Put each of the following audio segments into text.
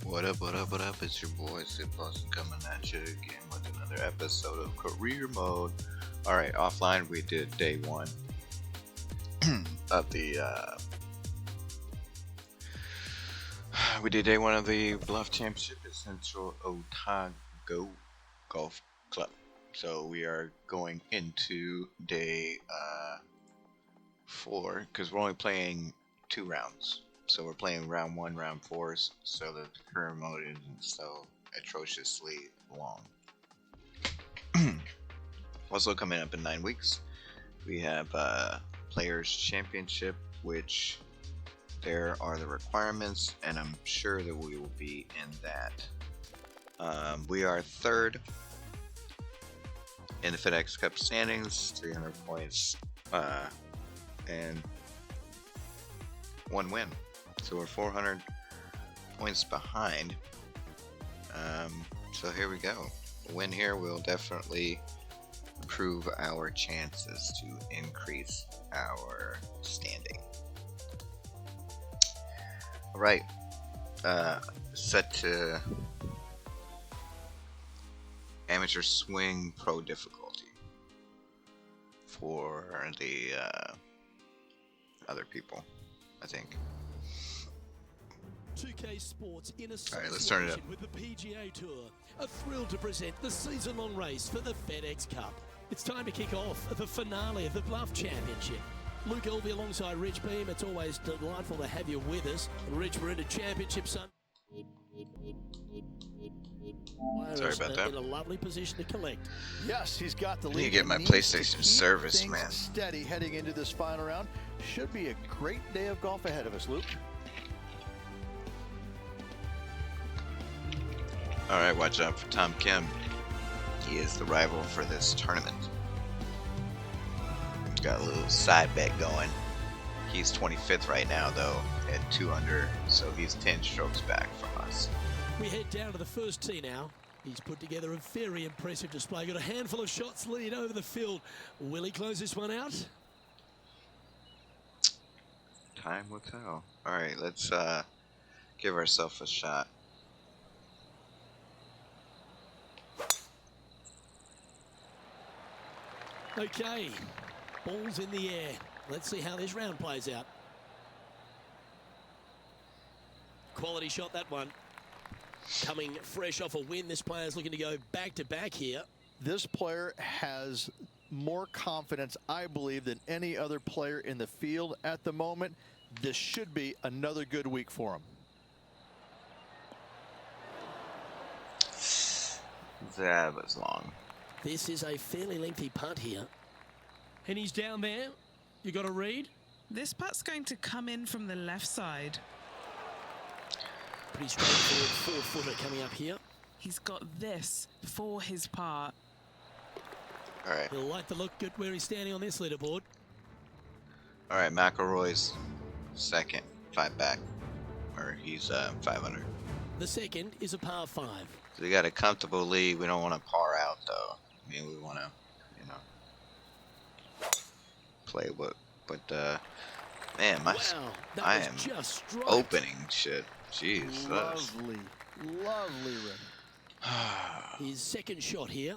What up, what up, what up? It's your boy, Sid Boston, coming at you again with another episode of Career Mode. Alright, offline we did day one of the, Bluff Championship at Central Otago Golf Club. So we are going into day 4, because we're only playing 2 rounds. So we're playing round 1, round 4, so that the career mode isn't so atrociously long. Also coming up in 9 weeks, we have Players Championship, which there are the requirements, and I'm sure that we will be in that. We are 3rd in the FedEx Cup standings, 300 points, and 1 win. So we're 400 points behind. So here we go. A win here will definitely improve our chances to increase our standing. Alright. Set to Amateur Swing Pro difficulty for the other people, I think. 2K Sports in Alright, let's turn it up. association with the PGA Tour are thrilled to present the season-long race for the FedEx Cup. It's time to kick off the finale of the Bluff Championship. Luke Elvey alongside Rich Beam. It's always delightful to have you with us. Rich, we're in a championship, son. Sorry about that. In a lovely position to collect. Yes, he's got the lead. I need to get my Needs to PlayStation keep service, things man. Steady heading into this final round. Should be a great day of golf ahead of us, Luke. Alright, watch out for Tom Kim. He is the rival for this tournament. Got a little side bet going. He's 25th right now, though, at 2 under, so he's 10 strokes back from us. We head down to the first tee now. He's put together a very impressive display. Got a handful of shots lead over the field. Will he close this one out? Time will tell. Alright, let's give ourselves a shot. Okay, ball's in the air. Let's see how this round plays out. Quality shot, that one. Coming fresh off a win, this player's looking to go back-to-back here. This player has more confidence, I believe, than any other player in the field at the moment. This should be another good week for him. That was long. This is a fairly lengthy putt here. And he's down there. You got a read? This putt's going to come in from the left side. Pretty straightforward 4-footer coming up here. He's got this for his part. Alright. He'll like the look good where he's standing on this leaderboard. Alright, McElroy's second, 5 back. Or he's 500. The second is a par 5. So we got a comfortable lead. We don't want to par out, though. I mean, we want to, you know, play what, man, Wow, that I was am just straight. opening shit. Jeez. Lovely, lovely rim. His second shot here.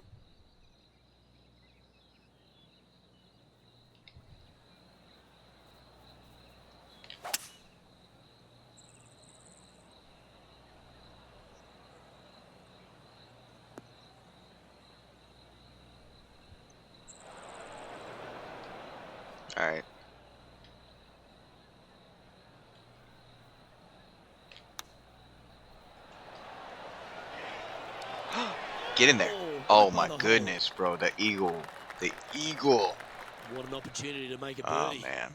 Alright. Get in there. Oh my goodness, bro. The eagle. The eagle. What an opportunity to make a Oh, birdie. man.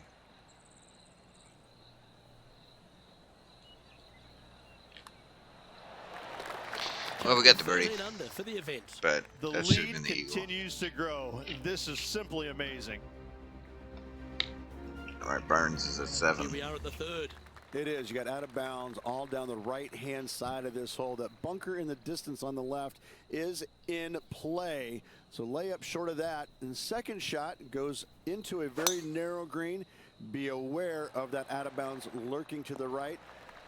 Well, we got the birdie. 13 under for the event. But The that should have lead been the eagle. continues to grow. This is simply amazing. Alright, Burns is at Here 7. we are at the third. It is. You got out of bounds all down the right-hand side of this hole. That bunker in the distance on the left is in play. So layup short of that. And second shot goes into a very narrow green. Be aware of that out of bounds lurking to the right.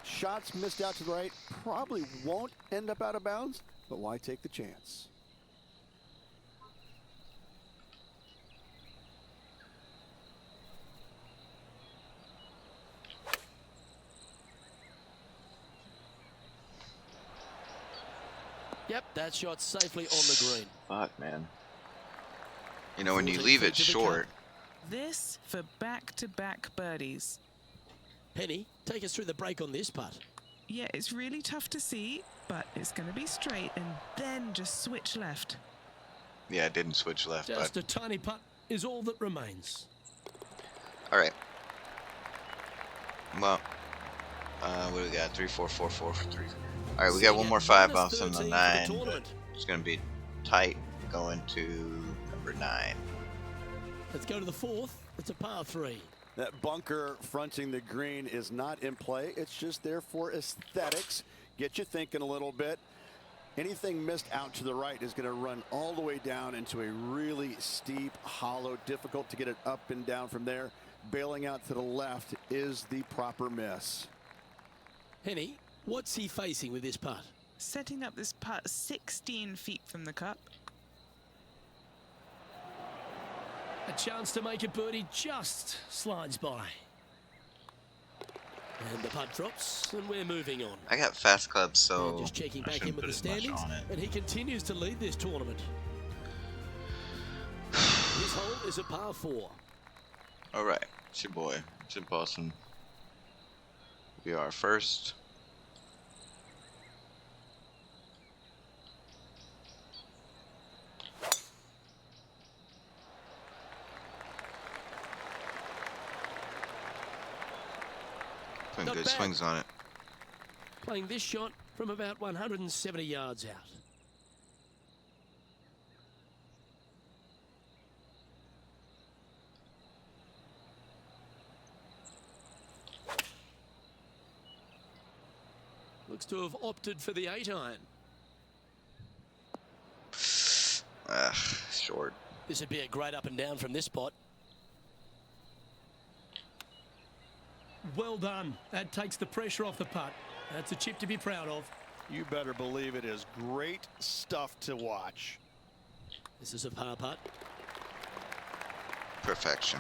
Shots missed out to the right probably won't end up out of bounds, but why take the chance? Yep, that shot safely on the green. Fuck, man. You know, when you leave it short. This for back-to-back birdies. Penny, take us through the break on this putt. Yeah, it's really tough to see, but it's going to be straight and then just switch left. Yeah, it didn't switch left. Just but a tiny putt is all that remains. all right. Well, what do we got? 3, 4, 4, 4, 3. All right, we got one more 5 off on the 9. But it's going to be tight going to number 9. Let's go to the 4th. It's a par 3. That bunker fronting the green is not in play. It's just there for aesthetics. Get you thinking a little bit. Anything missed out to the right is going to run all the way down into a really steep, hollow, difficult to get it up and down from there. Bailing out to the left is the proper miss. Penny, what's he facing with this putt? Setting up this putt 16 feet from the cup. A chance to make a birdie just slides by. And the putt drops, and we're moving on. I got fast clubs, so And just checking I back in shouldn't with the put as much standings, on it. and he continues to lead this tournament. This hole is a par 4. All right, it's your boy, Jim Boston. We are first. Putting Not good bad. swings on it. Playing this shot from about 170 yards out. Looks to have opted for the 8-iron. Short. This would be a great up and down from this spot. Well done. That takes the pressure off the putt. That's a chip to be proud of. You better believe it is great stuff to watch. This is a par putt. Perfection.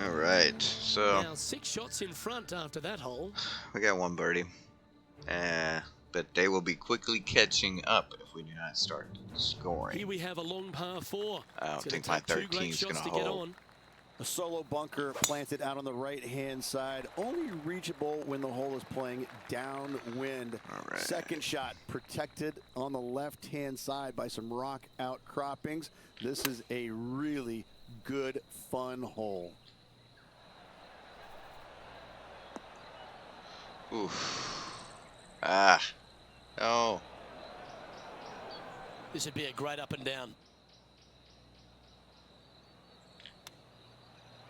All right, so Now 6 shots in front after that hole. we got one birdie. But they will be quickly catching up if we do not start scoring. Here we have a long par 4. I don't It's gonna think my take 2 great 13 is shots going to to get hold. on. A solo bunker planted out on the right-hand side, only reachable when the hole is playing downwind. All right. Second shot protected on the left-hand side by some rock outcroppings. This is a really good, fun hole. Oof. Ah. No. This would be a great up and down.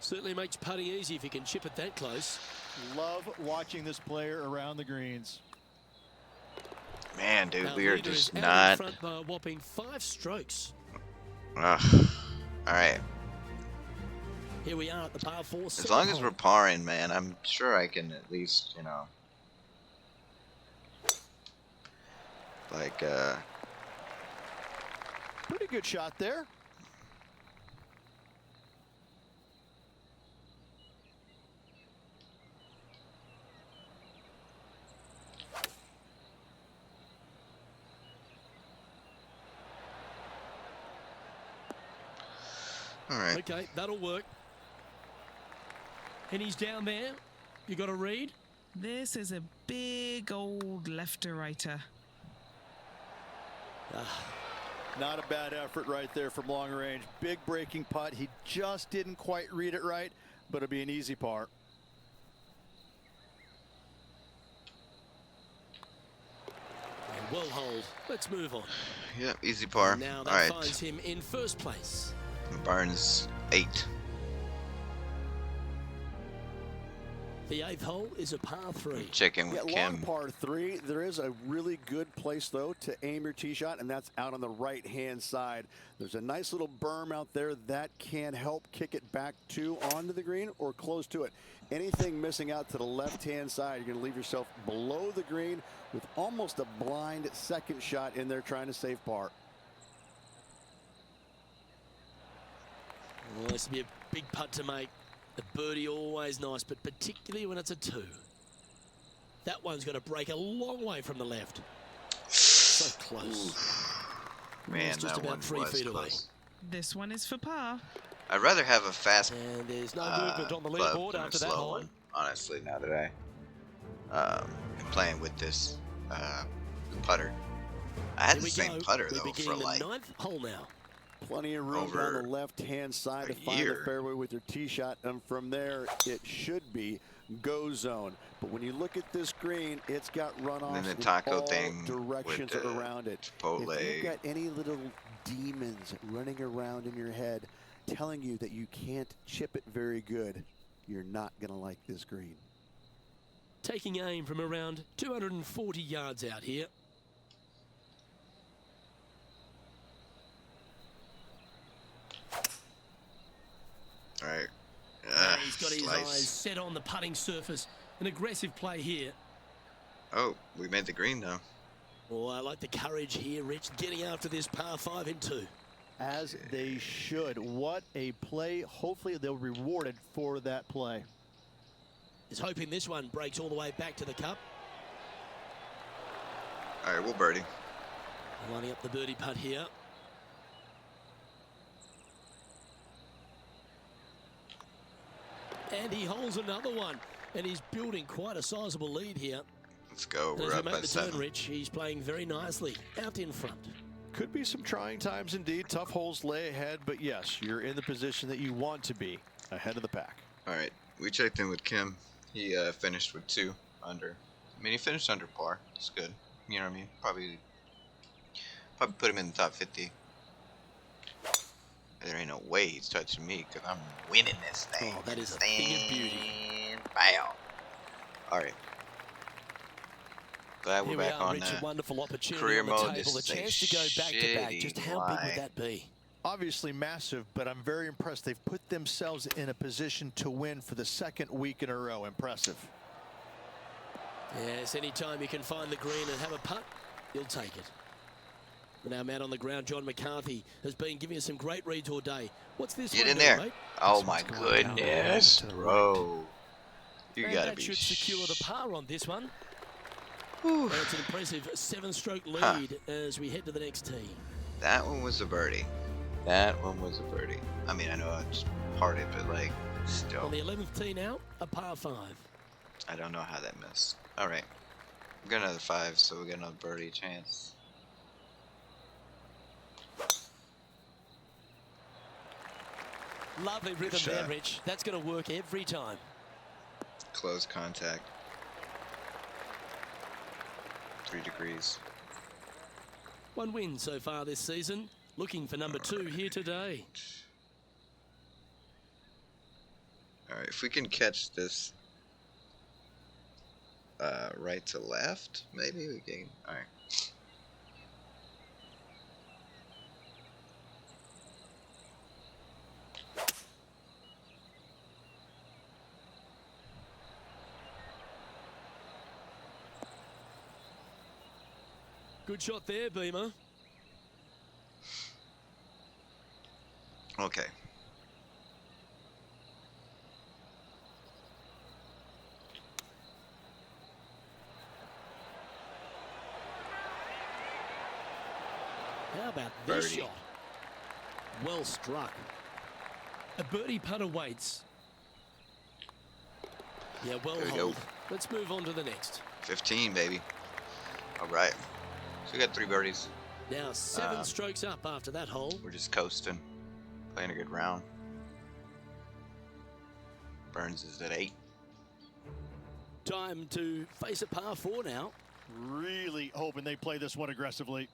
Certainly makes putting easy if you can chip it that close. Love watching this player around the greens. Man, dude, Our we are leader just is out in not. front by a whopping 5 strokes. Ugh. All right. Here we are at the par 4. As long as we're parring, man, I'm sure I can at least, you know, like, Pretty good shot there. all right. Okay, that'll work. And he's down there. You got a read? This is a big old left-to-righter. Not a bad effort right there from long range. Big breaking putt. He just didn't quite read it right, but it'll be an easy par. And well hold. Let's move on. Yeah, easy par. Now All that right. finds him in first place. Barnes 8. The 8th hole is a par 3. Check in with Yeah, Kim. long par 3. There is a really good place, though, to aim your tee shot, and that's out on the right-hand side. There's a nice little berm out there that can help kick it back onto the green or close to it. Anything missing out to the left-hand side, you're going to leave yourself below the green with almost a blind second shot in there trying to save par. Well, this will be a big putt to make. A birdie always nice, but particularly when it's a 2. That one's going to break a long way from the left. So close. Man, it's just that about one 3 was feet away. close. This one is for par. I'd rather have a fast And there's no movement on the club leaderboard than a after that slow hole. one, honestly, now that I am playing with this putter. I had Here the we same go. putter, We're though, for beginning like the 9th hole now. Plenty of room over down the left-hand side to a find the year. fairway with your tee shot, and from there it should be go zone. But when you look at this green, it's got runoffs then the in taco all thing directions with the around it. Chipotle. If you've got any little demons running around in your head telling you that you can't chip it very good, you're not going to like this green. Taking aim from around 240 yards out here. All right. He's got his Slice. eyes set on the putting surface. An aggressive play here. Oh, we made the green, though. Oh, I like the courage here, Rich, getting after this par 5 in 2. As they should. What a play. Hopefully they'll be rewarded for that play. He's hoping this one breaks all the way back to the cup. All right, we'll birdie. Lining up the birdie putt here. And he holds another one. And he's building quite a sizable lead here. Let's go. And We're as we up by make the turn, 7. Rich, he's playing very nicely out in front. Could be some trying times indeed. Tough holes lay ahead, but yes, you're in the position that you want to be, ahead of the pack. All right, we checked in with Kim. He finished with 2 under. I mean, he finished under par. It's good. You know what I mean? Probably put him in the top 50. There ain't no way he's touching me because I'm winning this thing. Oh, that is a thing of beauty. Wow. All right. Glad we're Here we back are, on Rich, a wonderful opportunity career on the mode. table. This A is chance a to go back to back. shitty Just how big lie. would that be? Obviously massive, but I'm very impressed. They've put themselves in a position to win for the 2nd week in a row. Impressive. Yes, anytime you can find the green and have a putt, you'll take it. But our man on the ground, John McCarthy, has been giving us some great reads all day. What's this Get one in doing, there. mate? Oh This my one's going down goodness, to the right. bro. You And gotta that be should secure the par on this one. Whew. And it's an impressive 7-stroke lead as we head to the next tee. That one was a birdie. That one was a birdie. I mean, I know I just parted, but like, still. On the 11th tee now, a par 5. I don't know how that missed. All right. We got another 5, so we got another birdie chance. Lovely rhythm shot. there, Rich. That's going to work every time. Close contact. 3 degrees. 1 win so far this season. Looking for number 2 here today. All right, if we can catch this right to left, maybe we can. All right. Good shot there, Beamer. Okay. How about this Birdie. shot? Well struck. A birdie putt awaits. Yeah, well There we hold. go. Let's move on to the next. 15, baby. All right. So we got 3 birdies. Now 7 strokes up after that hole. We're just coasting. Playing a good round. Burns is at 8. Time to face a par 4 now. Really hoping they play this one aggressively.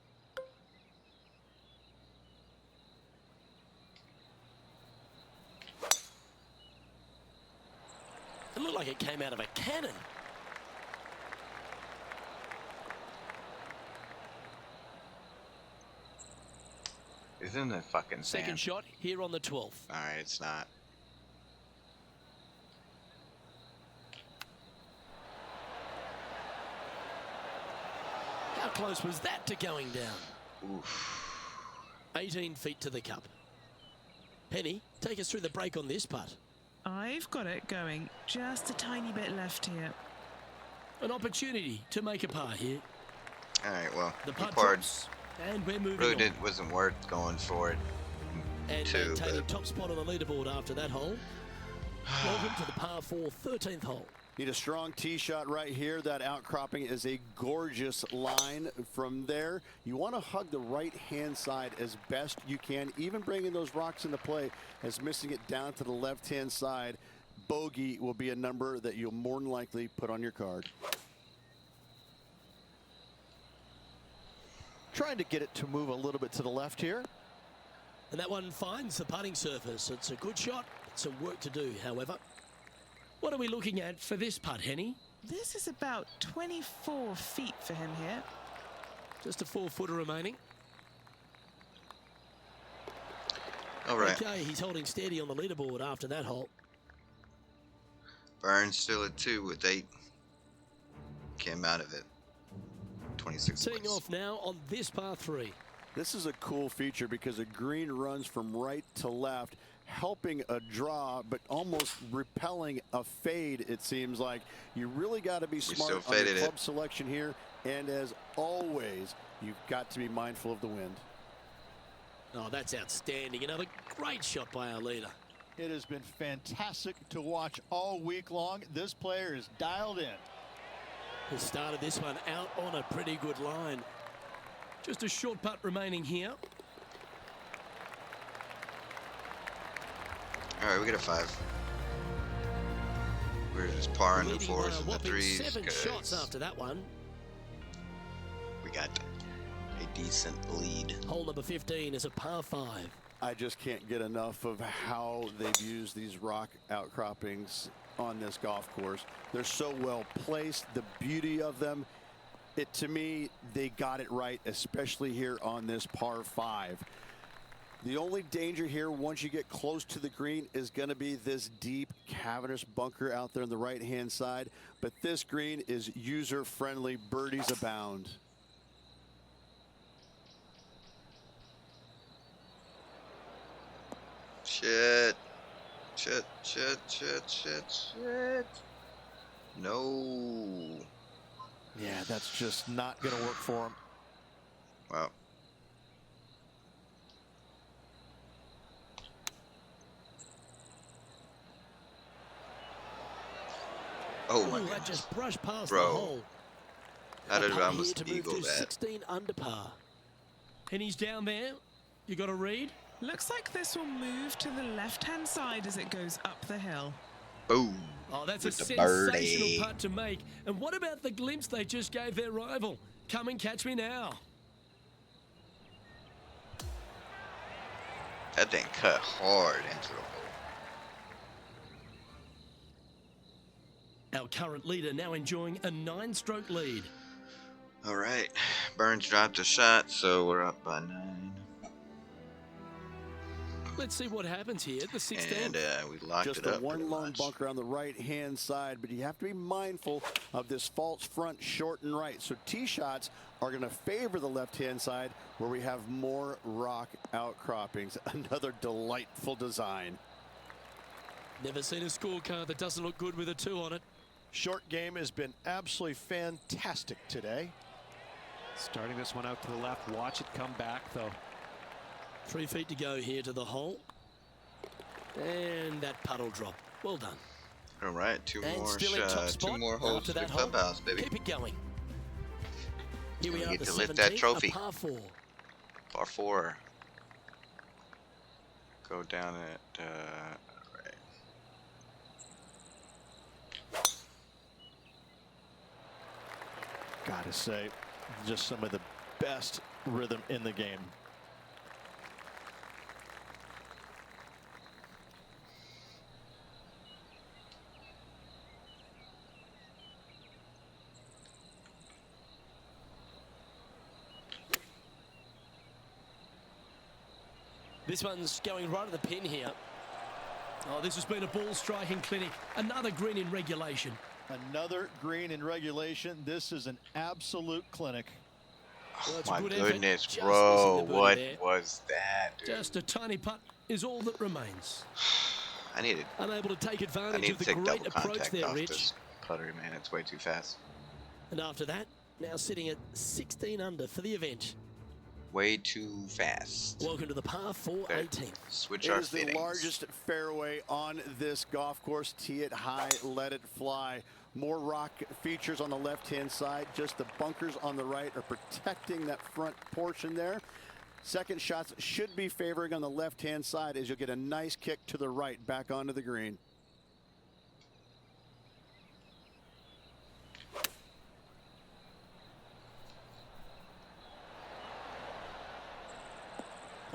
It looked like like it came out of a cannon. Isn't it fucking sand? Second shot here on the 12th. Alright, it's not. How close was that to going down? Oof. 18 feet to the cup. Penny, take us through the break on this putt. I've got it going just a tiny bit left here. An opportunity to make a par here. Alright, well, The the putt part drops, and we're moving really on. wasn't worth going for it. And Two, maintaining but top spot on the leaderboard after that hole. Welcome to the par 4 13th hole. Need a strong tee shot right here. That outcropping is a gorgeous line. From there, you want to hug the right-hand side as best you can, even bringing those rocks into play, as missing it down to the left-hand side. Bogey will be a number that you'll more than likely put on your card. Trying to get it to move a little bit to the left here. And that one finds the putting surface. It's a good shot. Some work to do, however. What are we looking at for this putt, Henny? This is about 24 feet for him here. Just a 4-footer remaining. alright. Okay, he's holding steady on the leaderboard after that hole. Burns still at 2 with 8. Came out of it. 26 Teeing points. off now on this par 3. This is a cool feature because the green runs from right to left, helping a draw, but almost repelling a fade, it seems like. You really got to be smart still on your faded club it. selection here. And as always, you've got to be mindful of the wind. Oh, that's outstanding. Another great shot by our leader. It has been fantastic to watch all week long. This player is dialed in. He started this one out on a pretty good line. Just a short putt remaining here. Alright, we got a 5. We're just parring the Leading by 4s a and the whopping 3s. 7 'cause shots after that one. we got a decent lead. Hole number 15 is a par 5. I just can't get enough of how they've used these rock outcroppings on this golf course. They're so well placed, the beauty of them. To me, they got it right, especially here on this par 5. The only danger here once you get close to the green is going to be this deep cavernous bunker out there on the right-hand side. But this green is user-friendly. Birdies abound. Shit. Shit, shit, shit, shit, shit. No. Yeah, that's just not going to work for him. Wow. Oh my Ooh, that goodness. just brushed past Bro. the hole. How did A I putt here almost to move eagle to that? 16 under par. And he's down there. You got a read? Looks like this will move to the left-hand side as it goes up the hill. Boom. Oh, that's With a the sensational birdie. putt to make. And what about the glimpse they just gave their rival? Come and catch me now. That thing cut hard into the hole. Our current leader now enjoying a 9-stroke lead. All right. Burns dropped a shot, so we're up by 9. Let's see what happens here at the 16th. And we locked Just it the up. one pretty lone much. bunker on the right-hand side, but you have to be mindful of this false front short and right. So tee shots are going to favor the left-hand side where we have more rock outcroppings. Another delightful design. Never seen a scorecard that doesn't look good with a 2 on it. Short game has been absolutely fantastic today. Starting this one out to the left. Watch it come back, though. 3 feet to go here to the hole. And that puddle drop. Well done. All right, 2 And more still in top shots, spot 2 more holes after to the that hole. clubhouse, baby. Keep it going. Here we We are get at the to lift 17th, that trophy. a par 4. Par 4. Go down at. Right. Gotta say, just some of the best rhythm in the game. This one's going right at the pin here. Oh, this has been a ball striking clinic. Another green in regulation. Another green in regulation. This is an absolute clinic. Well, it's a My good effort. goodness, Just bro. missing the birdie What there. was that, dude? Just a tiny putt is all that remains. I needed. Unable to take I advantage need of to the take great double approach contact there, off Rich. this putter, man. It's way too fast. And after that, now sitting at 16 under for the event. Way too fast. Welcome to the par 4 Okay. 18th. Switch It our is the fittings. largest fairway on this golf course. Tee it high, let it fly. More rock features on the left-hand side. Just the bunkers on the right are protecting that front portion there. Second shots should be favoring on the left-hand side as you'll get a nice kick to the right back onto the green.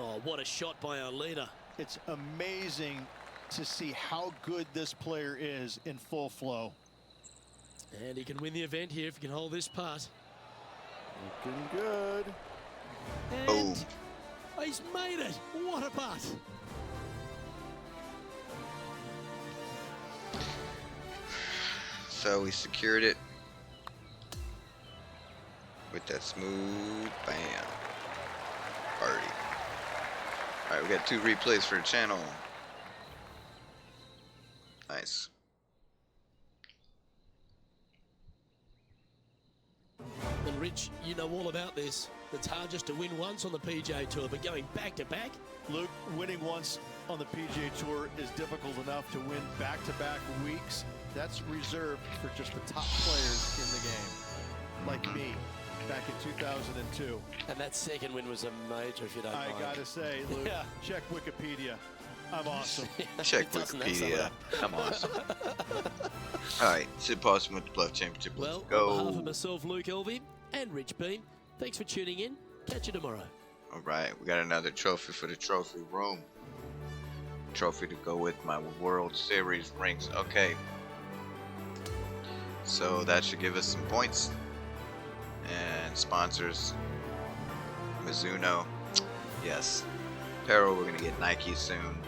Oh, what a shot by our leader. It's amazing to see how good this player is in full flow. And he can win the event here if he can hold this putt. Looking good. And Boom. he's made it. What a putt. So we secured it with that smooth bam. Birdie. Alright, we got 2 replays for the channel. Nice. And Rich, you know all about this. It's hard just to win once on the PGA Tour, but going back to back, Luke, winning once on the PGA Tour is difficult enough to win back-to-back weeks. That's reserved for just the top players in the game, like me, back in 2002. and that second win was a major, if you don't mind. I gotta say, Luke, Yeah. check Wikipedia. I'm awesome. Check Doesn't that sum it Wikipedia. up? I'm awesome. Alright, Sid Paulson with the Bluff Championship. Let's Well, go. on behalf of myself, Luke Elvey, and Rich Beam, thanks for tuning in. Catch you tomorrow. Alright, we got another trophy for the trophy room. Trophy to go with my World Series rings. Okay. So that should give us some points. And sponsors. Mizuno. Yes. Apparel, we're going to get Nike soon.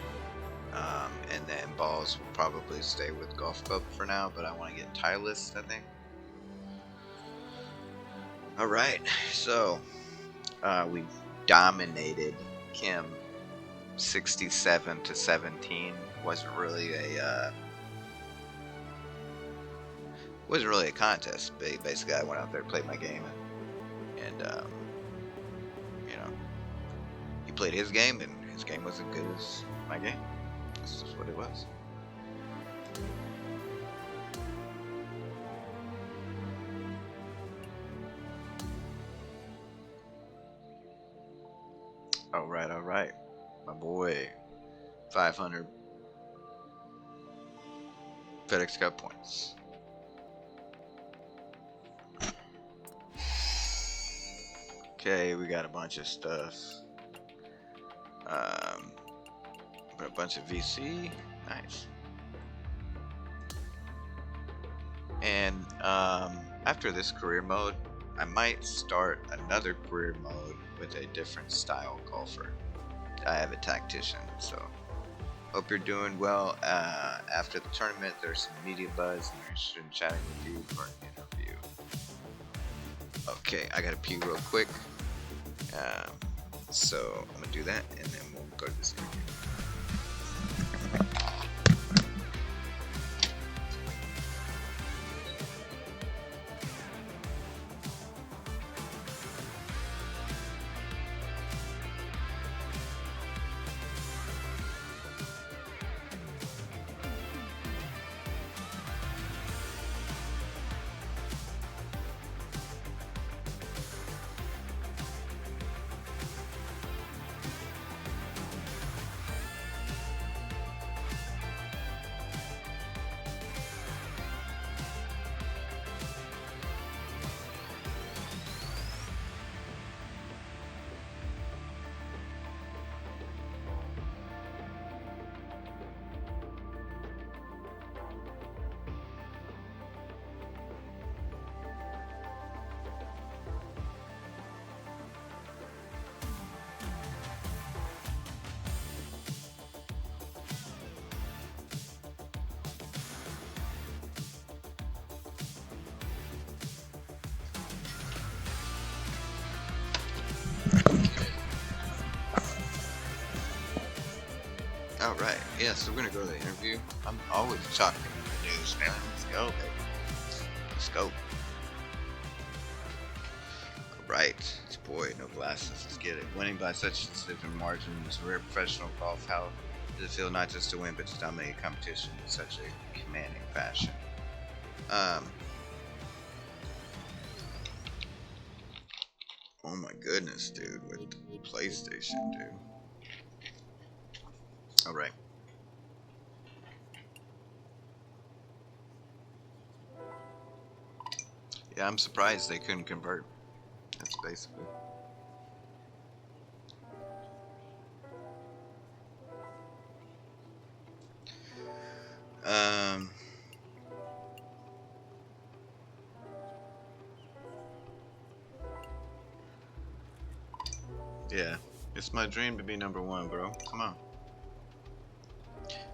And then balls will probably stay with Golf Club for now, but I want to get Titleist, I think. Alright, so we dominated Kim 67-17. Wasn't really a contest. Basically, I went out there, played my game, and you know, he played his game, and his game wasn't good as my game. This is what it was. All right, my boy, 500 FedEx Cup points. Okay, we got a bunch of stuff. Got a bunch of VC, nice. And after this career mode, I might start another career mode with a different style golfer. I have a tactician, so hope you're doing well. After the tournament, there's some media buzz, and they're interested in chatting with you for an interview. Okay, I gotta pee real quick. So I'm gonna do that, and then we'll go to this interview. Yeah, so we're gonna go to the interview. I'm always talking news, man. Let's go, baby. Let's go. Alright, it's boy, no glasses. Let's get it. Winning by such a significant margin is rare professional golf. How does it feel not just to win, but to dominate competition in such a commanding fashion? Oh my goodness, dude, with the PlayStation, dude. Alright. Yeah, I'm surprised they couldn't convert. That's basically. Yeah, it's my dream to be #1, bro. Come on.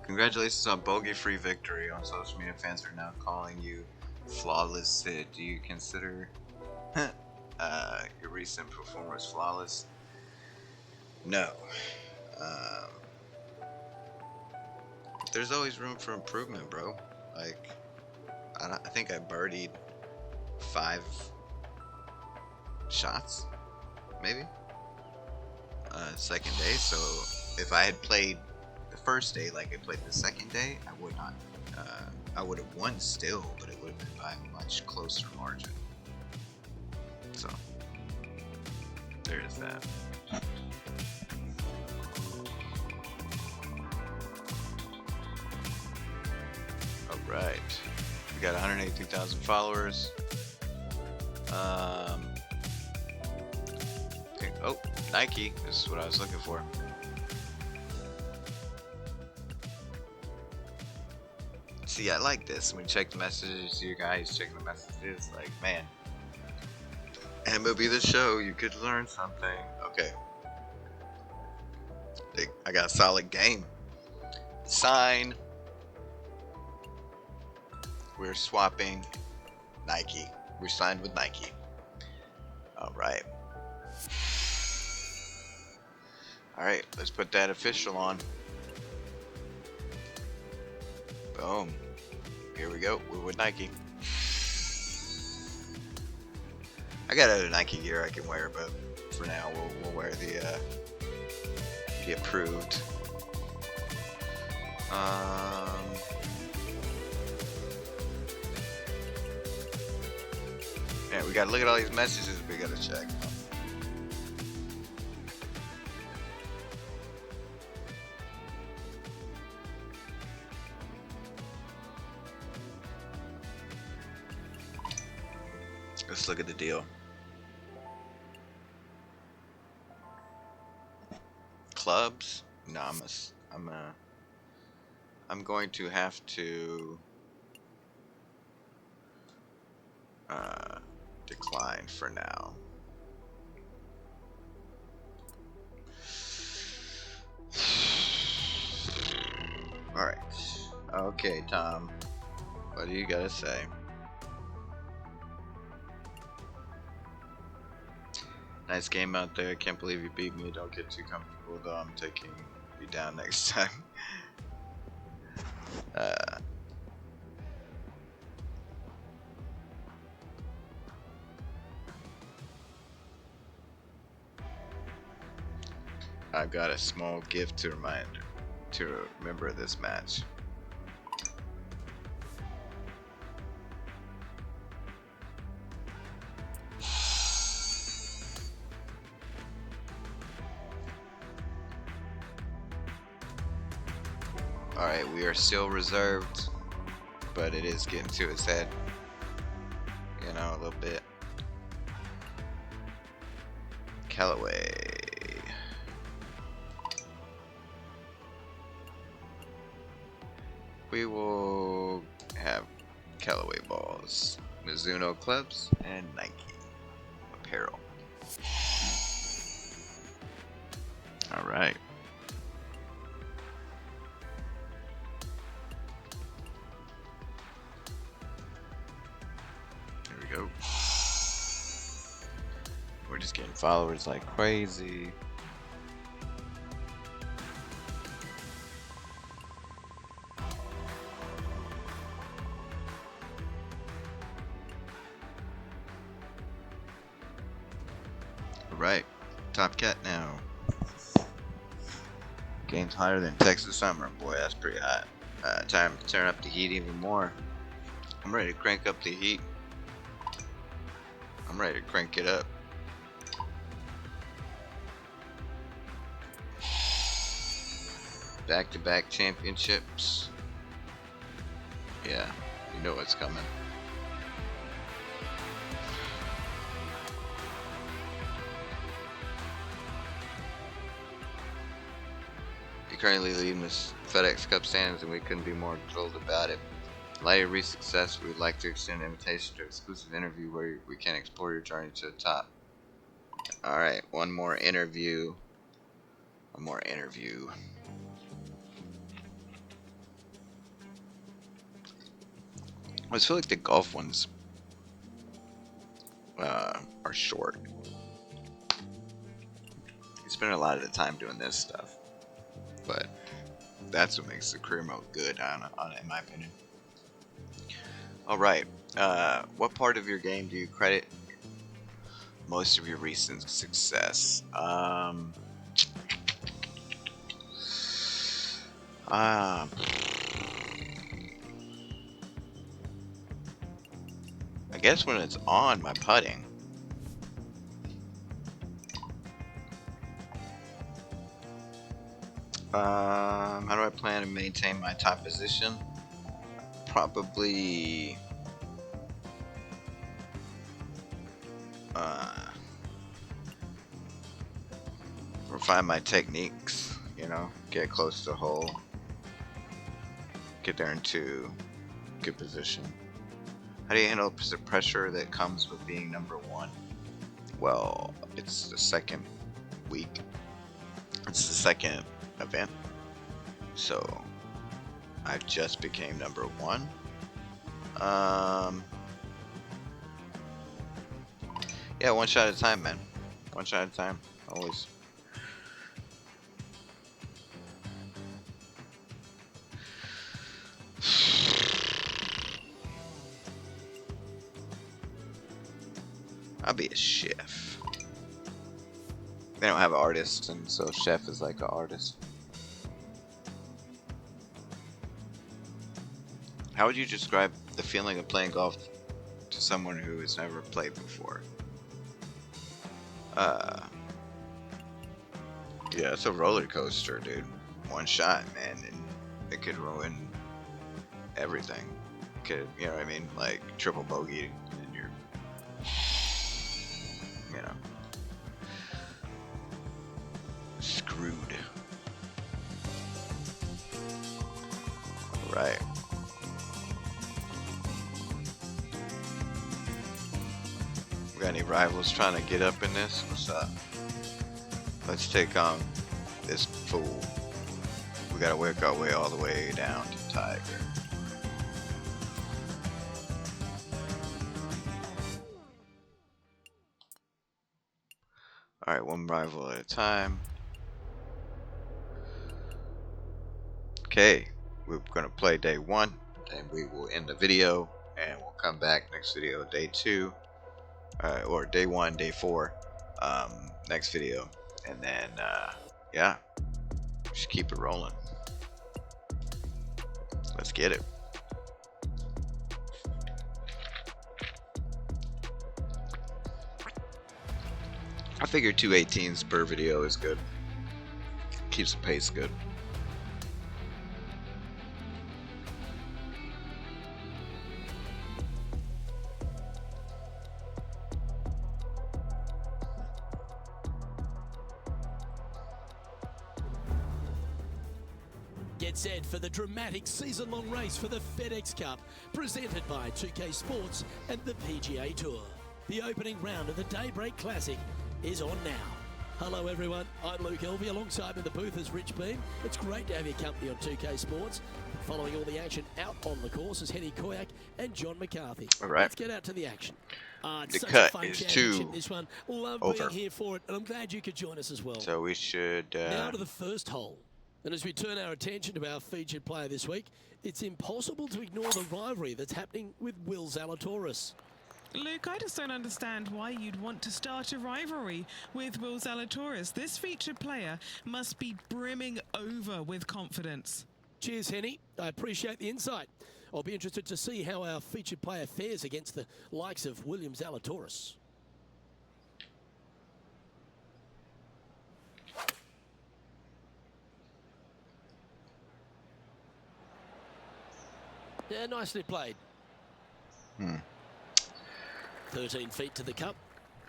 Congratulations on bogey-free victory. On social media, fans are now calling you Flawless Sid. Do you consider your recent performance flawless? No. There's always room for improvement, bro. Like, I think I birdied 5 shots, maybe. Second day. So if I had played the first day like I played the second day, I would not. I would have won still, but it would have been by a much closer margin. So there's that. Alright. We got 182,000 followers. Okay. Oh, Nike. This is what I was looking for. See, I like this. When we check the messages, you guys checking the messages, like, man, MLB The Show, you could learn something. Okay. I got a solid game. Sign. We're swapping Nike. We signed with Nike. Alright. Alright, let's put that official on. Boom. Here we go. We're with Nike. I got other Nike gear I can wear, but for now we'll wear the approved. Yeah, we gotta look at all these messages we gotta check. Let's look at the deal. Clubs? No, I'm going to have to decline for now. All right. Okay, Tom. What do you gotta say? Nice game out there. Can't believe you beat me. Don't get too comfortable, though. I'm taking you down next time. I've got a small gift to remember this match. Alright, we are still reserved, but it is getting to its head. You know, a little bit. Callaway. We will have Callaway balls, Mizuno clubs, and Nike apparel. Alright. There we go. We're just getting followers like crazy. Alright, Top Cat now. Game's hotter than Texas summer. Boy, that's pretty hot. Time to turn up the heat even more. I'm ready to crank up the heat. I'm ready to crank it up. Back-to-back championships. Yeah, you know what's coming. Currently leading this FedEx Cup standings, and we couldn't be more thrilled about it. In light of recent success, we'd like to extend an invitation to an exclusive interview where we can explore your journey to the top. Alright, one more interview. One more interview. I just feel like the golf ones are short. You spend a lot of the time doing this stuff. But that's what makes the career mode good, on it, in my opinion. Alright, what part of your game do you credit most of your recent success? I guess when it's on, my putting. How do I plan to maintain my top position? Probably refine my techniques, you know, get close to the hole, get there into good position. How do you handle the pressure that comes with being #1? Well, it's the second week. It's the second event, so I just became #1. Yeah, one shot at a time, man. One shot at a time, always. I'll be a chef. They don't have artists, and so chef is like an artist. How would you describe the feeling of playing golf to someone who has never played before? Yeah, it's a roller coaster, dude. One shot, man, and it could ruin everything. Could, you know what I mean? Like triple bogey, and you're, you know, screwed. All right. We got any rivals trying to get up in this? What's up? Let's take on this fool. We gotta work our way all the way down to Tiger. Alright, one rival at a time. Okay, we're gonna play day 1, and we will end the video, and we'll come back next video, day 2. Or day 1, day 4, next video, and then yeah, just keep it rolling. Let's get it. I figure 218s per video is good. Keeps the pace good. Get set for the dramatic season-long race for the FedEx Cup, presented by 2K Sports and the PGA Tour. The opening round of the Daybreak Classic is on now. Hello everyone, I'm Luke Elvey, alongside in the booth is Rich Beam. It's great to have your company on 2K Sports. Following all the action out on the course is Henny Koyak and John McCarthy. All right. Let's get out to the action. It's The such cut a fun is championship, too this one. Love over. being here for it, and I'm glad you could join us as well. So we should Now to the first hole. And as we turn our attention to our featured player this week, it's impossible to ignore the rivalry that's happening with Will Zalatoris. Luke, I just don't understand why you'd want to start a rivalry with Will Zalatoris. This featured player must be brimming over with confidence. Cheers, Henny. I appreciate the insight. I'll be interested to see how our featured player fares against the likes of William Zalatoris. Yeah, nicely played. 13 feet to the cup.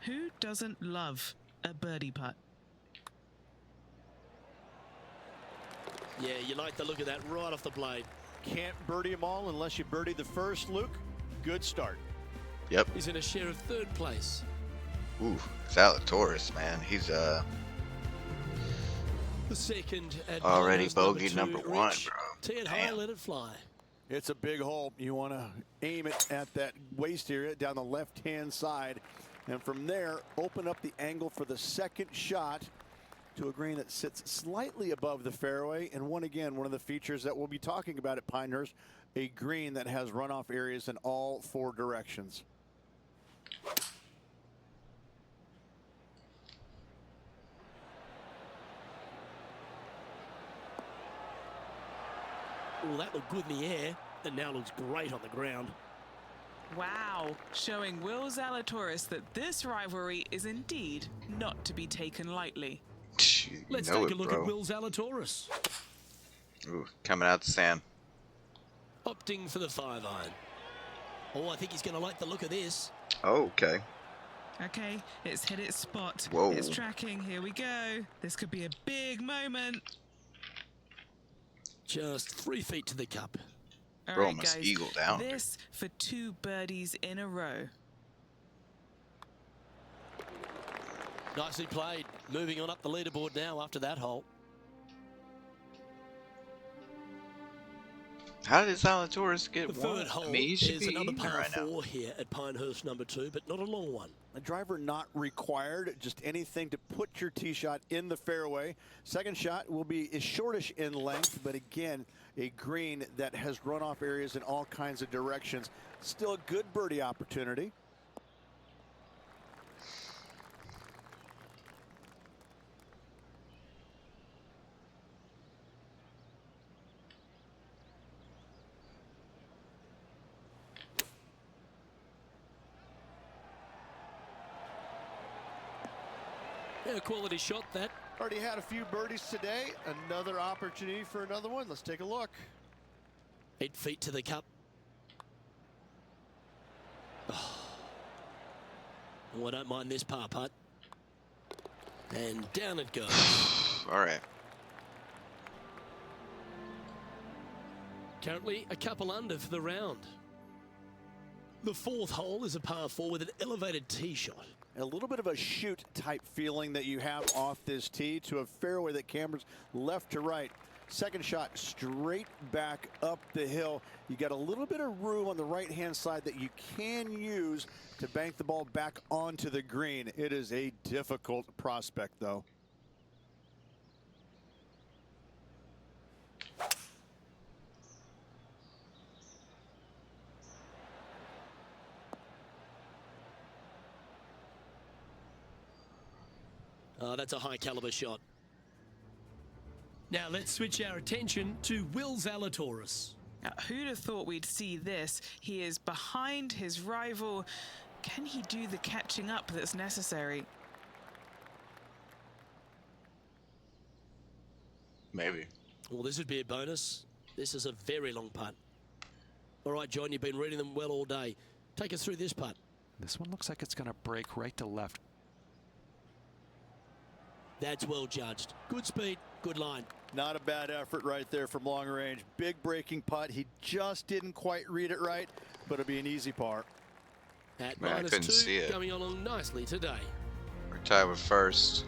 Who doesn't love a birdie putt? Yeah, you like the look of that right off the blade. Can't birdie them all unless you birdie the first, Luke. Good start. Yep. He's in a share of 3rd place. Ooh, Zalatoris, man. He's The second at already Pinehurst, bogey number number 2, 1, Rich. bro. Tee it high, Damn. let it fly. It's a big hole. You want to aim it at that waist area down the left-hand side. And from there, open up the angle for the second shot to a green that sits slightly above the fairway. And one of the features that we'll be talking about at Pinehurst, a green that has runoff areas in all 4 directions. Well, that looked good in the air, and now looks great on the ground. Wow, showing Will Zalatoris that this rivalry is indeed not to be taken lightly. You Let's know take it, a look bro. at Will Zalatoris. Ooh, coming out the sand. Opting for the 5-iron. Oh, I think he's going to like the look of this. Oh, okay. Okay, it's hit its spot. Whoa. It's tracking. Here we go. This could be a big moment. Just 3 feet to the cup. All Bro right, must guys. eagle down. This for 2 birdies in a row. Nicely played. Moving on up the leaderboard now after that hole. How did Zalatoris get The one? third hole I mean, he should is be another even par right now. 4 here at Pinehurst number 2, but not a long one. A driver not required, just anything to put your tee shot in the fairway. Second shot will be shortish in length, but again, a green that has runoff areas in all kinds of directions. Still a good birdie opportunity. Yeah, a quality shot that. Already had a few birdies today. Another opportunity for another one. Let's take a look. 8 feet to the cup. Oh, I don't mind this par putt. And down it goes. All right. Currently a couple under for the round. The 4th hole is a par 4 with an elevated tee shot. A little bit of a shoot type feeling that you have off this tee to a fairway that cambers left to right. Second shot straight back up the hill. You got a little bit of room on the right hand side that you can use to bank the ball back onto the green. It is a difficult prospect though. Oh, that's a high caliber shot. Now let's switch our attention to Will Zalatoris. Now, who'd have thought we'd see this? He is behind his rival. Can he do the catching up that's necessary? Maybe. Well, this would be a bonus. This is a very long putt. All right, John, you've been reading them well all day. Take us through this putt. This one looks like it's going to break right to left. That's well judged. Good speed, good line. Not a bad effort right there from long range. Big breaking putt. He just didn't quite read it right, but it'll be an easy par. At Man, I minus couldn't 2, see it. coming along nicely today. We're tied with first.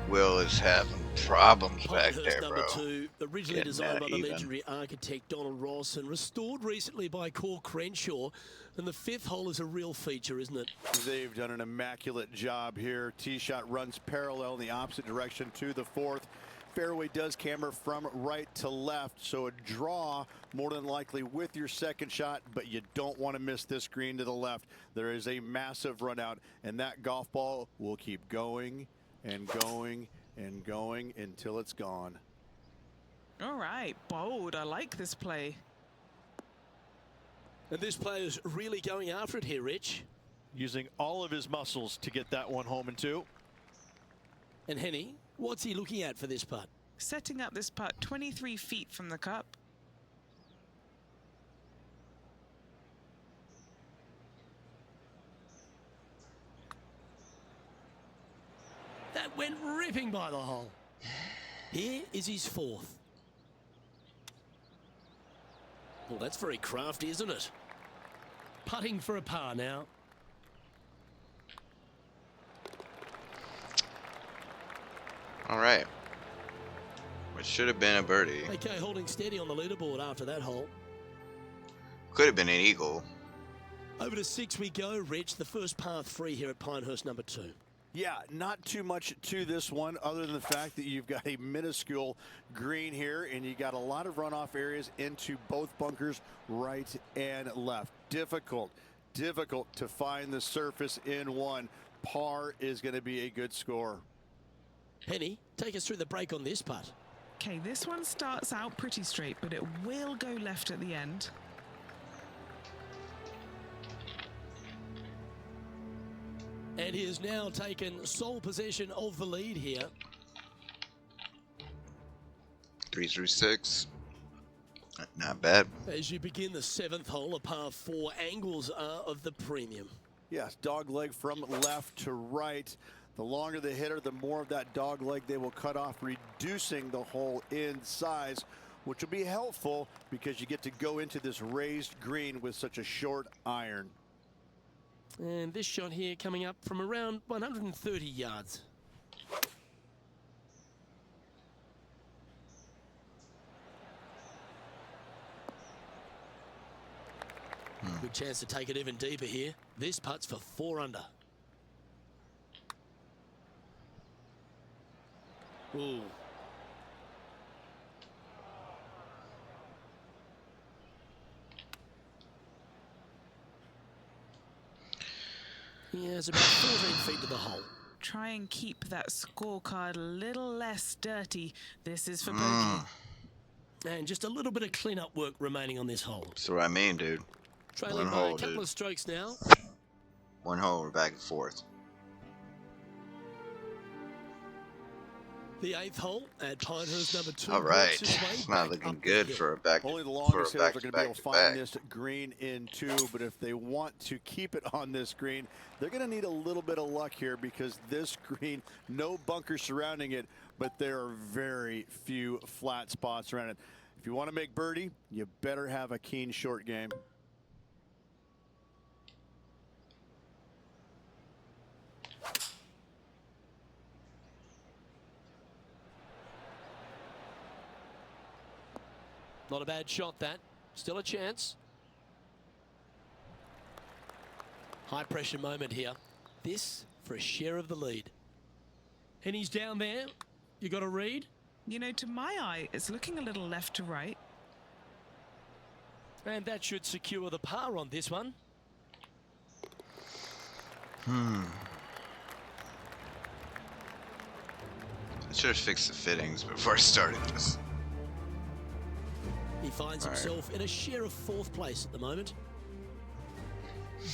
Will is having problems back Pinehurst there, number bro. 2, originally Getting designed by that the even. legendary architect Donald Ross and restored recently by Core Crenshaw. And the 5th hole is a real feature, isn't it? They've done an immaculate job here. Tee shot runs parallel in the opposite direction to the 4th. fairway does camber from right to left, so a draw more than likely with your second shot, but you don't want to miss this green to the left. There is a massive run out, and that golf ball will keep going and going and going until it's gone. All right, bold. I like this play. And this player's really going after it here, Rich. Using all of his muscles to get that one home and two. And Henny, what's he looking at for this putt? Setting up this putt 23 feet from the cup. That went ripping by the hole. Here is his fourth. Well, that's very crafty, isn't it? Putting for a par now. All right. Which should have been a birdie. Okay, holding steady on the leaderboard after that hole. Could have been an eagle. Over to 6 we go, Rich. The first par 3 here at Pinehurst number 2. Yeah, not too much to this one other than the fact that you've got a minuscule green here and you got a lot of runoff areas into both bunkers, right and left. Difficult to find the surface in one. Par is going to be a good score. Henny, take us through the break on this putt. Okay, this one starts out pretty straight, but it will go left at the end. And he has now taken sole possession of the lead here. 3 through 6. Not bad. As you begin the 7th hole, a par 4, angles are of the premium. Yes, dog leg from left to right. The longer the hitter, the more of that dog leg they will cut off, reducing the hole in size, which will be helpful because you get to go into this raised green with such a short iron. And this shot here coming up from around 130 yards. Good chance to take it even deeper here. This putt's for 4 under. Ooh. Yeah, it's about 14 feet to the hole. Try and keep that scorecard a little less dirty. This is for bogey. And just a little bit of clean-up work remaining on this hole. That's what I mean, dude. Trailing One by hole, a couple dude. of strokes now. One hole, we're back and forth. The 8th hole at Pinehurst number 2. All right. works its way It's not back looking up the good hill. for a back. Only the for a longest hitters are going to be able to back-to-back. find this green in two, but if they want to keep it on this green, they're going to need a little bit of luck here because this green, no bunker surrounding it, but there are very few flat spots around it. If you want to make birdie, you better have a keen short game. Not a bad shot, that. Still a chance. High pressure moment here. This for a share of the lead. And he's down there. You got a read? You know, to my eye, it's looking a little left to right. And that should secure the par on this one. I should have fixed the fittings before I started this. He finds himself in a share of 4th place at the moment.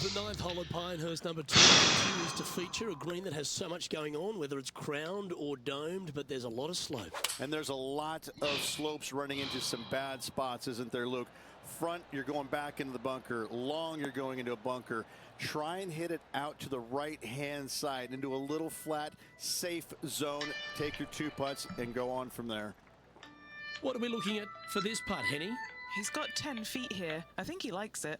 The 9th hole at Pinehurst number 2 continues to feature a green that has so much going on, whether it's crowned or domed, but there's a lot of slope. And there's a lot of slopes running into some bad spots, isn't there, Luke? Front, you're going back into the bunker. Long, you're going into a bunker. Try and hit it out to the right-hand side into a little flat, safe zone. Take your 2 putts and go on from there. What are we looking at for this putt, Henny? He's got 10 feet here. I think he likes it.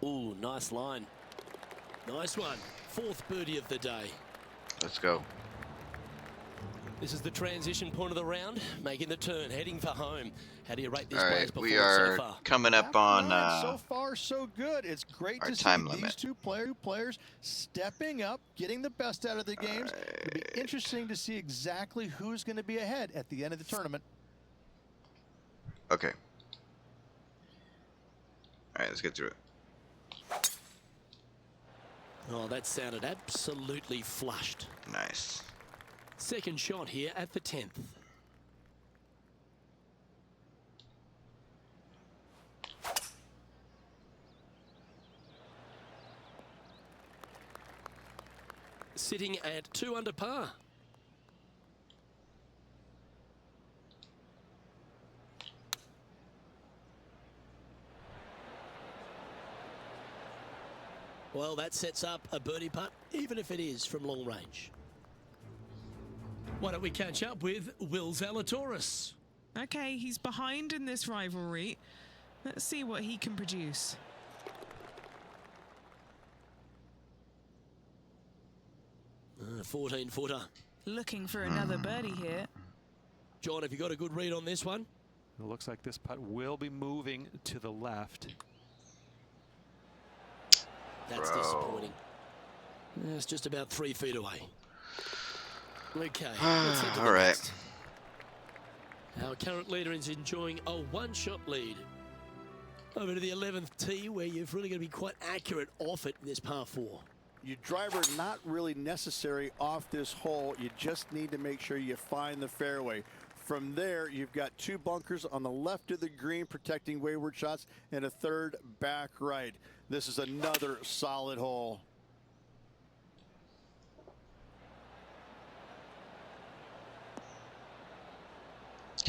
Ooh, nice line. Nice one. 4th birdie of the day. Let's go. This is the transition point of the round, making the turn, heading for home. How do you rate this All player's right, we performance so are far? coming up After on 9, so far so good. It's great our to see time these limit. two players stepping up, getting the best out of the games. It'll be interesting to see exactly who's going to be ahead at the end of the tournament. Okay. All right, let's get through it. Oh, that sounded absolutely flushed. Nice. Second shot here at the 10th. Sitting at 2 under par. Well, that sets up a birdie putt, even if it is from long range. Why don't we catch up with Will Zalatoris? Okay, he's behind in this rivalry. Let's see what he can produce. A 14-footer. Looking for another birdie here. John, have you got a good read on this one? It looks like this putt will be moving to the left. That's disappointing. It's just about 3 feet away. Okay, let's head to the All right. next. Our current leader is enjoying a 1-shot lead. Over to the 11th tee, where you've really got to be quite accurate off it in this par 4. Your driver not really necessary off this hole. You just need to make sure you find the fairway. From there, you've got 2 bunkers on the left of the green protecting wayward shots and a 3rd back right. This is another solid hole.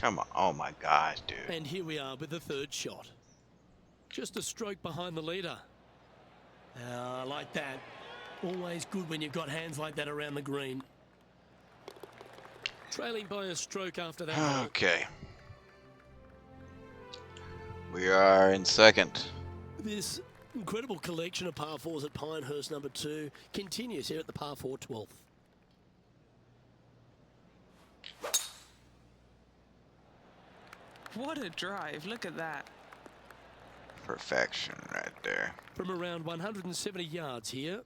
Come on. Oh my gosh, dude. And here we are with the 3rd shot. Just a stroke behind the leader. I like that. Always good when you've got hands like that around the green. Trailing by a stroke after that. hole. Okay. We are in second. This incredible collection of par 4s at Pinehurst number 2 continues here at the par 4 12th. What a drive. Look at that. Perfection right there. From around 170 yards here.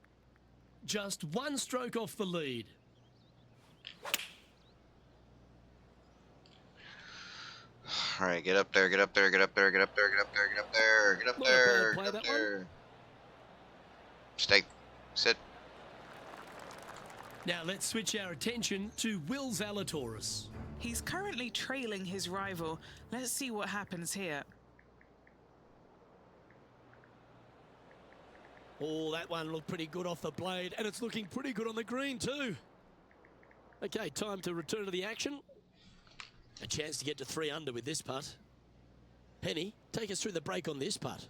Just 1 stroke off the lead. All right, get up there, get up there, get up there, get up there, get up there, get up there, get up Not a there, bad play, get up that one. there. Stay. Sit. Now let's switch our attention to Will Zalatoris. He's currently trailing his rival. Let's see what happens here. Oh, that one looked pretty good off the blade, and it's looking pretty good on the green too. Okay, time to return to the action. A chance to get to 3 under with this putt. Penny, take us through the break on this putt.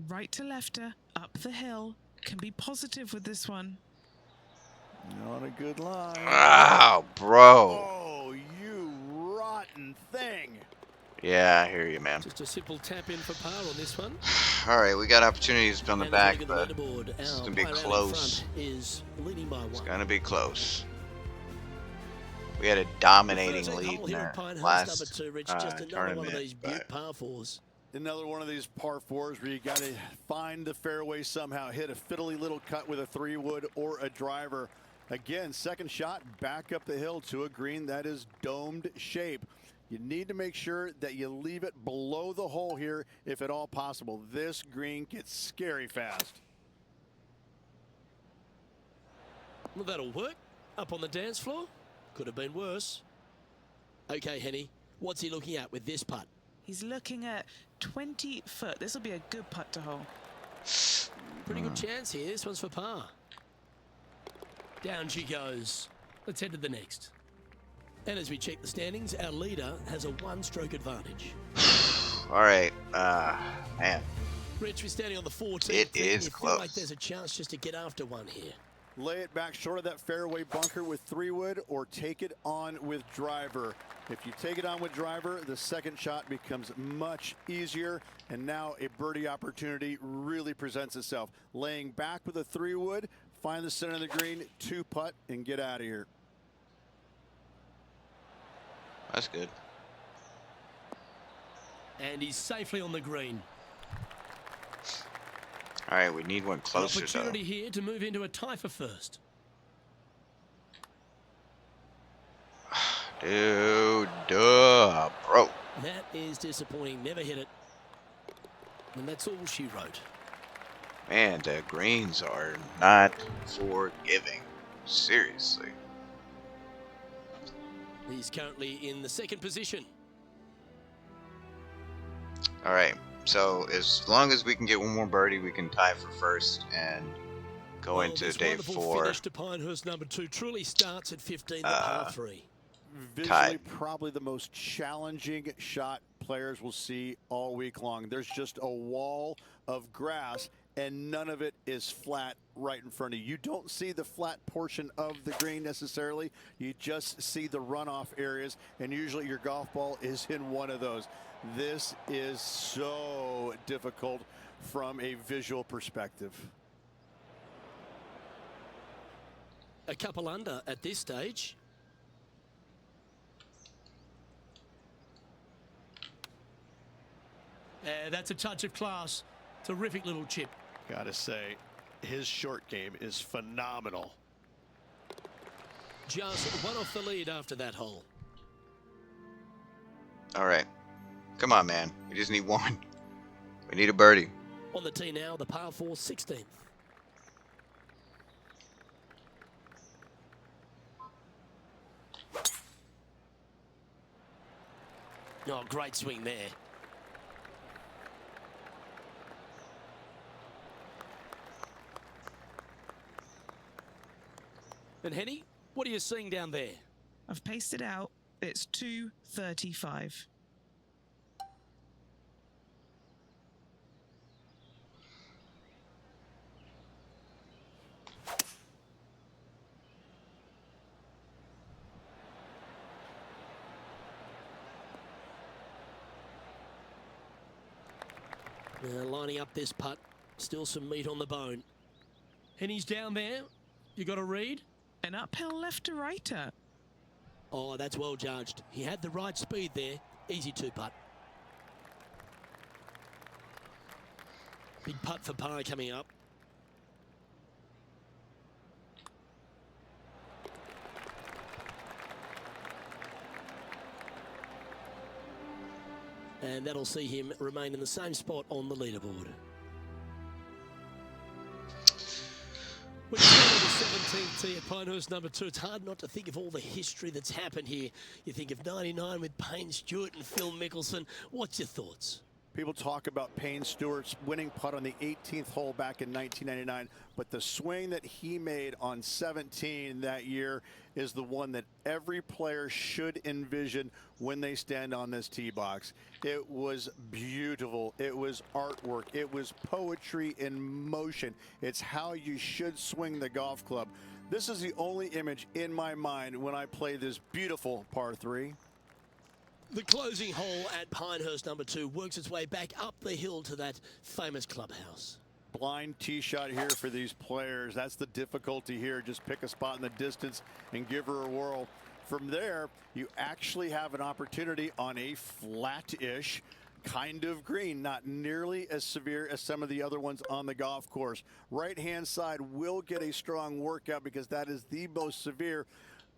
Right to lefter, up the hill. Can be positive with this one. Not a good line. Wow, bro. Oh, you rotten thing. Yeah, I hear you, man. Just a simple tap in for par on this one. All right, we got opportunities on the And back, looking at the but leaderboard, it's our gonna be player out in close. front is leading by 1. It's gonna be close. We had a dominating 13th lead hole in here our at Pinehurst last number 2, Rich. Just another one of tournament, these beaut but par 4s. Another one of these par 4s where you got to find the fairway somehow, hit a fiddly little cut with a 3-wood or a driver. Again, second shot back up the hill to a green that is domed shape. You need to make sure that you leave it below the hole here if at all possible. This green gets scary fast. Well, that'll work. Up on the dance floor. Could have been worse. Okay, Henny, what's he looking at with this putt? He's looking at 20 foot. This will be a good putt to hole. Pretty good chance here. This one's for par. Down she goes. Let's head to the next. And as we check the standings, our leader has a 1-stroke advantage. all right, man. Rich, we're standing on the 14th. It tee. is You close. feel like there's a chance just to get after one here. Lay it back short of that fairway bunker with 3-wood or take it on with driver. If you take it on with driver, the second shot becomes much easier, and now a birdie opportunity really presents itself. Laying back with a 3-wood, find the center of the green, 2-putt, and get out of here. That's good. And he's safely on the green. All right, we need one An closer, though. opportunity here to move into a tie for first. Dude, bro. That is disappointing. Never hit it. And that's all she wrote. Man, the greens are not forgiving. Seriously. He's currently in the second position. All right. So as long as we can get one more birdie, we can tie for first and go into this day wonderful 4. finish to Pinehurst number 2 truly starts at 15, the par 3. Visually, Tied. probably the most challenging shot players will see all week long. There's just a wall of grass, and none of it is flat right in front of you. You don't see the flat portion of the green necessarily. You just see the runoff areas, and usually your golf ball is in one of those. This is so difficult from a visual perspective. A couple under at this stage. That's a touch of class. Terrific little chip. Gotta say, his short game is phenomenal. Just one off the lead after that hole. All right. Come on, man. We just need one. We need a birdie. On the tee now, the par 4, 16th. Oh, great swing there. And Henny, what are you seeing down there? I've pasted out. It's 235. Lining up this putt. Still some meat on the bone. Henny's down there. You got a read? An uphill left to righter. Oh, that's well judged. He had the right speed there. Easy 2-putt. Big putt for par coming up. And that'll see him remain in the same spot on the leaderboard. When you go to the 17th tee at Pinehurst number 2, it's hard not to think of all the history that's happened here. You think of 99 with Payne Stewart and Phil Mickelson. What's your thoughts? People talk about Payne Stewart's winning putt on the 18th hole back in 1999, but the swing that he made on 17 that year is the one that every player should envision when they stand on this tee box. It was beautiful. It was artwork. It was poetry in motion. It's how you should swing the golf club. This is the only image in my mind when I play this beautiful par 3. The closing hole at Pinehurst number 2 works its way back up the hill to that famous clubhouse. Blind tee shot here for these players. That's the difficulty here. Just pick a spot in the distance and give her a whirl. From there, you actually have an opportunity on a flat-ish kind of green, not nearly as severe as some of the other ones on the golf course. Right-hand side will get a strong workout because that is the most severe.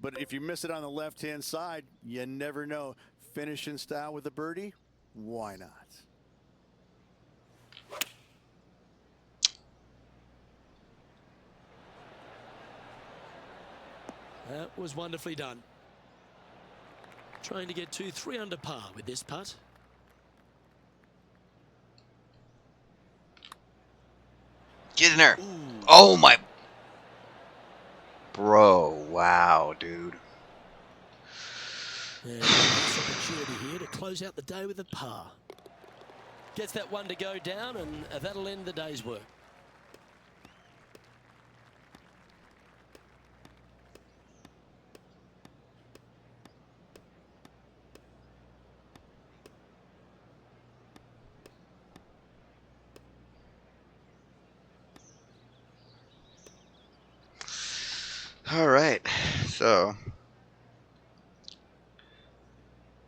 But if you miss it on the left-hand side, you never know. Finish in style with a birdie? Why not? That was wonderfully done. Trying to get 2-3 under par with this putt. Get in there. Ooh. Oh, my. Bro, wow, dude. And nice opportunity here to close out the day with a par. Gets that one to go down, and that'll end the day's work. All right, so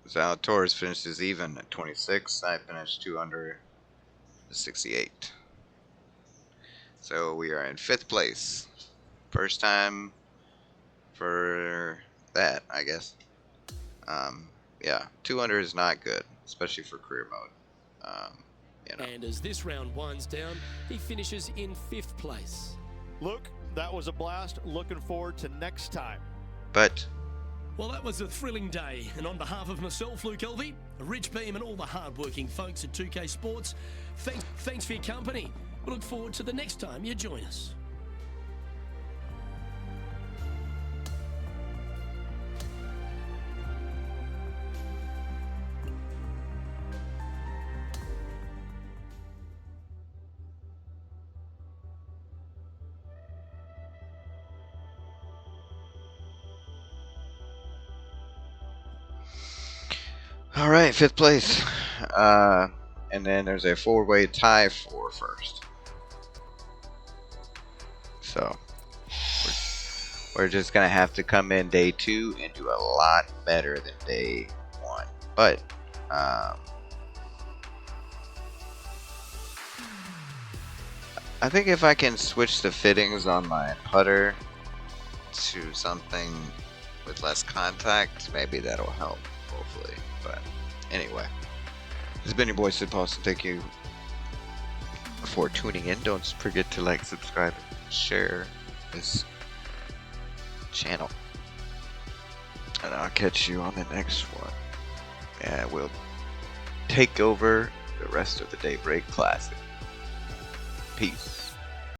Zalatoris finishes even at 26. I finished 2 under 68. So we are in 5th place. First time for that, I guess. Yeah, 2 under is not good, especially for career mode. You know. And as this round winds down, he finishes in 5th place. Luke, that was a blast. Looking forward to next time. But Well, that was a thrilling day, and on behalf of myself, Luke Elvey, Rich Beam, and all the hard-working folks at 2K Sports, thanks for your company. We look forward to the next time you join us. all right, 5th place. And then there's a 4-way tie for first. So we're just gonna have to come in day 2 and do a lot better than day 1. But I think if I can switch the fittings on my putter to something with less contact, maybe that'll help, hopefully. But anyway, this has been your boy Sid Paulson. Thank you for tuning in. Don't forget to like, subscribe, and share this channel. And I'll catch you on the next one. And we'll take over the rest of the Daybreak Classic. Peace.